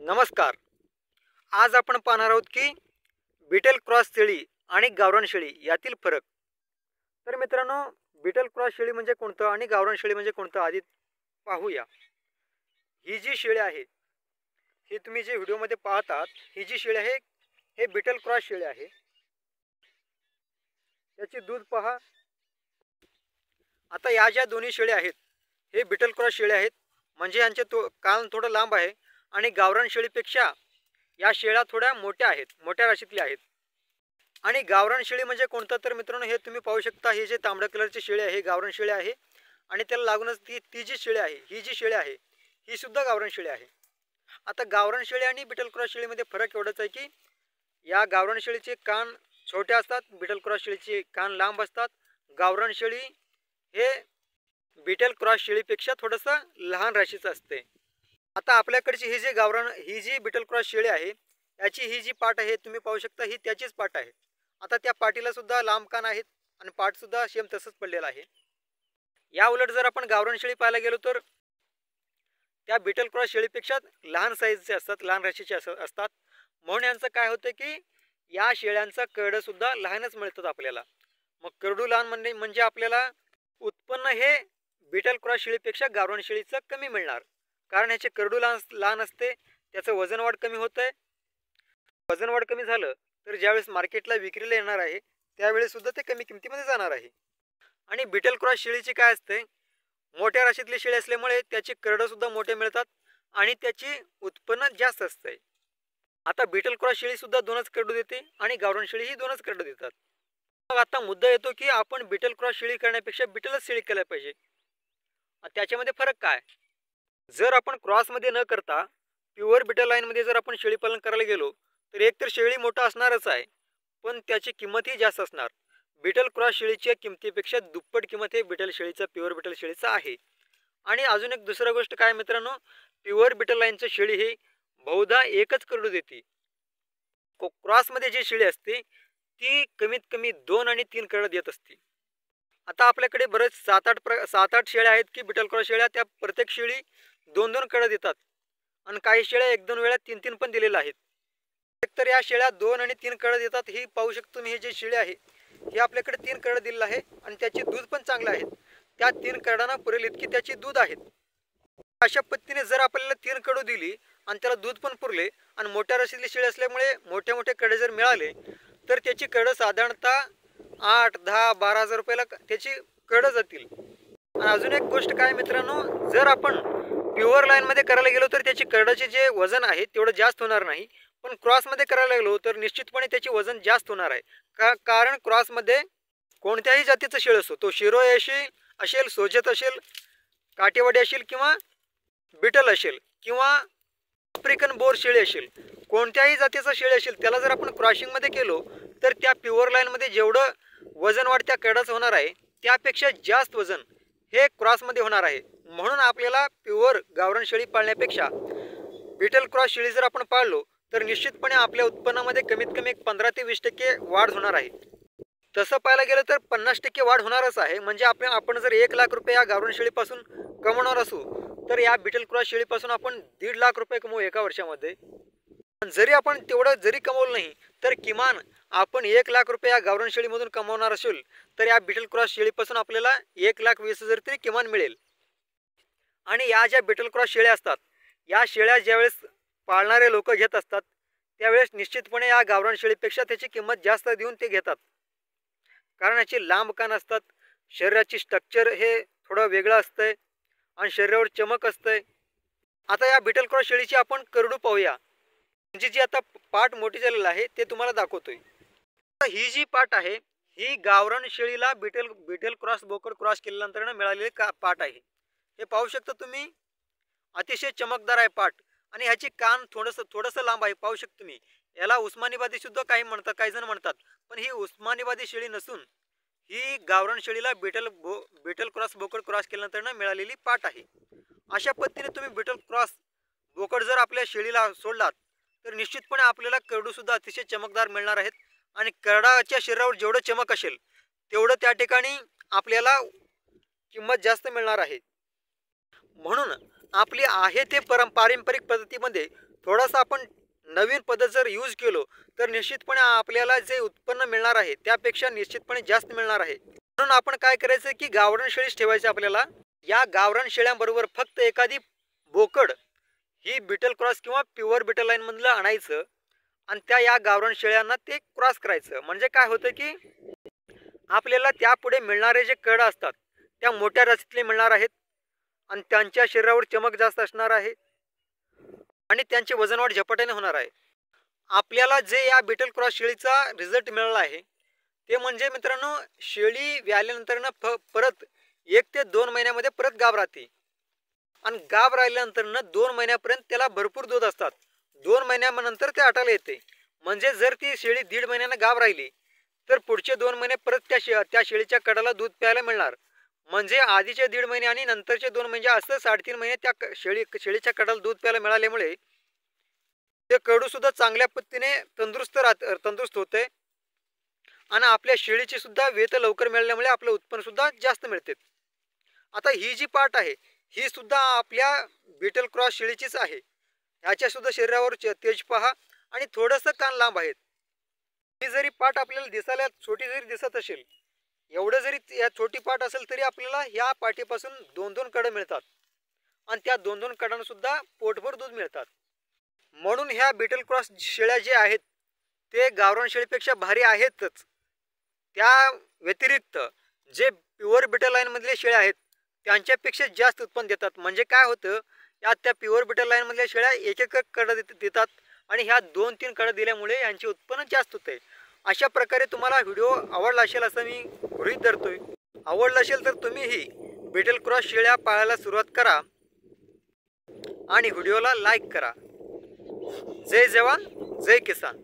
नमस्कार. आज आपण पाहणार आहोत की बीटल क्रॉस शेळी आणि गावरान शेळी यातील फरक. तर मित्रांनो, बीटल क्रॉस शेळी म्हणजे कोणतं आणि गावरान शेळी म्हणजे कोणतं आधी पाहूया. ही जी शेळी आहे, ही तुम्ही जे व्हिडिओमध्ये पाहतात, ही जी शेळी आहे हे बीटल क्रॉस शेळी आहे. याची दूध पहा. आता या ज्या दोन्ही शेळ्या आहेत हे बीटल क्रॉस शेळ्या आहेत, म्हणजे यांचे कान थोडं लांब आहे आणि गावरान शेळीपेक्षा या शेळ्या थोड्या मोठ्या आहेत, मोठ्या राशीतल्या आहेत. आणि गावरान शेळी म्हणजे कोणतं तर मित्रांनो, हे तुम्ही पाहू शकता, हे जे तांबड्या कलरची शेळी आहे गावरान शेळी आहे. आणि त्याला लागूनच ती जी शेळी आहे, ही जी शेळी आहे ही सुद्धा गावरान शेळी आहे. आता गावरान शेळी आणि बीटल क्रॉस शेळीमध्ये फरक एवढाच आहे की या गावरान शेळीचे कान छोटे असतात, बीटल क्रॉस शेळीचे कान लांब असतात. गावरान शेळी हे बीटल क्रॉस शेळीपेक्षा थोडंसं लहान राशीचं असते. आता आपल्याकडची ही जी बीटल क्रॉस शेळी आहे, याची ही जी पाट आहे तुम्ही पाहू शकता, ही त्याचीच पाट आहे. आता त्या पाटीला सुद्धा लांब कान आहेत आणि पाट सुद्धा सेम तसंच पडलेलं आहे. या उलट जर आपण गावरान शेळी पाहायला गेलो तर त्या बीटल क्रॉस शेळीपेक्षा लहान साईजचे असतात, लहान राशीचे असतात. म्हणून यांचं काय होतं की या शेळ्यांचा करडं सुद्धा लहानच मिळतात आपल्याला. मग करडू लहान म्हणजे आपल्याला उत्पन्न हे बीटल क्रॉस शेळीपेक्षा गावरान शेळीचं कमी मिळणार, कारण ह्याचे करडू लहान असते. त्याचं वजन वाढ कमी होत आहे. वजन वाढ कमी झालं तर ज्यावेळेस मार्केटला विक्रीला येणार आहे त्यावेळेस सुद्धा ते कमी किमतीमध्ये जाणार आहे. आणि बीटल क्रॉस शेळीचे काय असते, मोठ्या राशीतली शेळी असल्यामुळे त्याचे करडं सुद्धा मोठे मिळतात आणि त्याची उत्पन्न जास्त असते. आता बीटल क्रॉस शेळी सुद्धा 2च करडू देते आणि गावरान शेळी ही 2च करडू देतात. मग आता मुद्दा येतो की आपण बीटल क्रॉस शेळी करण्यापेक्षा बीटलच शेळी केल्या पाहिजे. त्याच्यामध्ये फरक काय? जर आपण क्रॉसमध्ये न करता प्युअर बीटल लाईनमध्ये जर आपण शेळीपालन करायला गेलो तर एकतर शेळी मोठा असणारच आहे, पण त्याची किंमतही जास्त असणार. बीटल क्रॉस शेळीच्या किमतीपेक्षा दुप्पट किंमत हे बीटल शेळीचा, प्युअर बीटल शेळीचा आहे. आणि अजून एक दुसरा गोष्ट काय मित्रांनो, प्युअर बीटल लाईनची शेळी ही बहुधा एकच करडू देते. क्रॉसमध्ये जी शेळी असते ती कमीत कमी 2 आणि 3 करडं देत असते. आता आपल्याकडे बरेच 7-8 शेळ्या आहेत की बीटल क्रॉस शेळ्या, त्या प्रत्येक शेळी 2-2 करडं देतात आणि काही शेळ्या 1-2 वेळा 3-3 पण दिलेल्या आहेत. तर या शेळ्या 2 आणि 3 करडं देतात. ही पाहू शकतो मी, ही जी शेळी आहे ही आपल्याकडे 3 करडं दिलेलं आहे आणि त्याचे दूध पण चांगले आहेत. त्या 3 करडांना पुरेल इतकी त्याची दूध आहेत. अशा पद्धतीने जर आपल्याला 3 कडू दिली आणि त्याला दूध पण पुरले आणि मोठ्या राशीतली शेळी असल्यामुळे मोठे मोठे कडे जर मिळाले तर त्याची कडं साधारणतः 8-10-12 हजार रुपयाला त्याची कडं जातील. आणि अजून एक गोष्ट काय मित्रांनो, जर आपण प्युअर लाईनमध्ये करायला गेलो तर त्याची करडाचे जे वजन आहे तेवढं जास्त होणार नाही, पण क्रॉसमध्ये करायला गेलो तर निश्चितपणे त्याचे वजन जास्त होणार आहे. कारण क्रॉसमध्ये कोणत्याही जातीचं शेळ असो, तो शिरोई असेल, सोजत असेल, काटेवाडी असेल किंवा बीटल असेल किंवा आफ्रिकन बोर शेळी असेल, कोणत्याही जातीचा शेळी असेल, त्याला जर आपण क्रॉसिंगमध्ये केलो तर त्या प्युअर लाईनमध्ये जेवढं वजन वाढ त्या करडाचं होणार आहे त्यापेक्षा जास्त वजन हे क्रॉसमध्ये होणार आहे. म्हणून आपल्याला प्युअर गावरान शेळी पाळण्यापेक्षा बीटल क्रॉस शेळी जर आपण पाळलो तर निश्चितपणे आपल्या उत्पन्नामध्ये कमीत कमी 15 ते 20% वाढ होणार आहे. तसं पाहायला गेलं तर 50% वाढ होणारच आहे. म्हणजे आपण जर 1 लाख रुपये या गावरान शेळीपासून कमवणार असू तर या बीटल क्रॉस शेळीपासून आपण 1.5 लाख रुपये कमवू एका वर्षामध्ये. जरी आपण तेवढं जरी कमवलं नाही तर किमान आपण 1 लाख रुपये या गावरान शेळीमधून कमवणार असेल तर या बीटल क्रॉस शेळीपासून आपल्याला 1,20,000 तरी किमान मिळेल. आणि या ज्या बीटल क्रॉस शेळ्या असतात, या शेळ्या ज्यावेळेस पाळणारे लोक घेत असतात त्यावेळेस निश्चितपणे या गावरान शेळीपेक्षा त्याची किंमत जास्त देऊन ते घेतात. कारण याची लांब कान असतात, शरीराची स्ट्रक्चर हे थोडं वेगळं असतंय आणि शरीरावर चमक असतंय. आता या बीटल क्रॉस शेळीची आपण करडू पाहूया. म्हणजे जी आता पाट मोठी झालेली आहे ते तुम्हाला दाखवतोय. ही जी पाट आहे ही गावरान शेळीला बीटल क्रॉस बोकड क्रॉस केल्यानंतर मिळालेली पाट आहे. हे पाहू शकता तुम्ही, अतिशय चमकदार आहे पाट आणि ह्याची कान थोडंसं लांब आहे. पाहू शकता तुम्ही, याला उस्मानीबादी सुद्धा काही जण म्हणतात, पण ही उस्मानीबादी शेळी नसून ही गावरान शेळीला बीटल क्रॉस बोकड क्रॉस केल्यानंतर मिळालेली पाट आहे. अशा पद्धतीने तुम्ही बीटल क्रॉस बोकड जर आपल्या शेळीला सोडलात तर निश्चितपणे आपल्याला करडू सुद्धा अतिशय चमकदार मिळणार आहेत. आणि करडाच्या शरीरावर जेवढं चमक असेल तेवढं त्या ठिकाणी आपल्याला किंमत जास्त मिळणार आहे. म्हणून आपली आहे ते पारंपरिक पद्धतीमध्ये थोडासा आपण नवीन पद्धत जर यूज केलो तर निश्चितपणे आपल्याला जे उत्पन्न मिळणार आहे त्यापेक्षा निश्चितपणे जास्त मिळणार आहे. म्हणून आपण काय करायचं की गावरान शेळीच ठेवायची आपल्याला. या गावरान शेळ्यांबरोबर फक्त एखादी बोकड ही बीटल क्रॉस किंवा प्युअर बीटल लाईन मधलं आणायचं आणि त्या या गावरान शेळ्यांना ते क्रॉस करायचं. म्हणजे काय होतं की आपल्याला त्यापुढे मिळणारे जे कड असतात त्या मोठ्या जातीतले मिळणार आहेत आणि त्यांच्या शरीरावर चमक जास्त असणार आहे आणि त्यांचे वजनवाढ झपाट्याने होणार आहे. आपल्याला जे या बीटल क्रॉस शेळीचा रिझल्ट मिळाला आहे ते म्हणजे मित्रांनो, शेळी व्याल्यानंतर परत 1 ते 2 महिन्यामध्ये परत गाभ राहते आणि गाभ राहिल्यानंतर 2 महिन्यापर्यंत त्याला भरपूर दूध असतात. 2 महिन्यानंतर ते आटायला येते. म्हणजे जर ती शेळी 1.5 महिन्यानं गाभ राहिली तर पुढचे 2 महिने परत त्या शेळीच्या कडाला दूध प्यायला मिळणार. म्हणजे आधीचे 1.5 महिने आणि नंतरचे 2 म्हणजे असं 3.5 महिने त्या शेळीच्या कडाला दूध प्यायला मिळाल्यामुळे ते कडू सुद्धा चांगल्या पद्धतीने तंदुरुस्त होते आणि आपल्या शेळीची सुद्धा वेत लवकर मिळाल्यामुळे आपलं उत्पन्न सुद्धा जास्त मिळते. आता ही जी पाट आहे ही सुद्धा आपल्या बीटल क्रॉस शेळीचीच आहे. ह्याच्या सुद्धा शरीरावर तेज पहा आणि थोडंसं कान लांब आहेत. ही जरी पाट आपल्याला दिसायला छोटी जरी दिसत असेल, एवढं जरी या छोटी पाट असेल तरी आपल्याला ह्या पाटीपासून 2-2 कडं मिळतात आणि त्या 2-2 कडांना सुद्धा पोटभर दूध मिळतात. म्हणून ह्या बीटल क्रॉस शेळ्या जे आहेत ते गावरान शेळीपेक्षा भारी आहेतच. त्या व्यतिरिक्त जे प्युअर बीटल लाईन मधले शेळ्या आहेत त्यांच्यापेक्षा जास्त उत्पन्न देतात. म्हणजे काय होतं, या त्या प्युअर बीटल लाईन मधल्या शेळ्या एक कडं देतात आणि ह्या 2-3 कडं दिल्यामुळे यांचे उत्पन्न जास्त होते. अशा प्रकारे तुम्हाला व्हिडिओ आवडला असेल असं मी गृहीत धरतोय. आवडला असेल तर तुम्हीही बीटल क्रॉस शेळ्या पाळायला सुरुवात करा आणि व्हिडिओला लाईक करा. जय जवान जय किसान.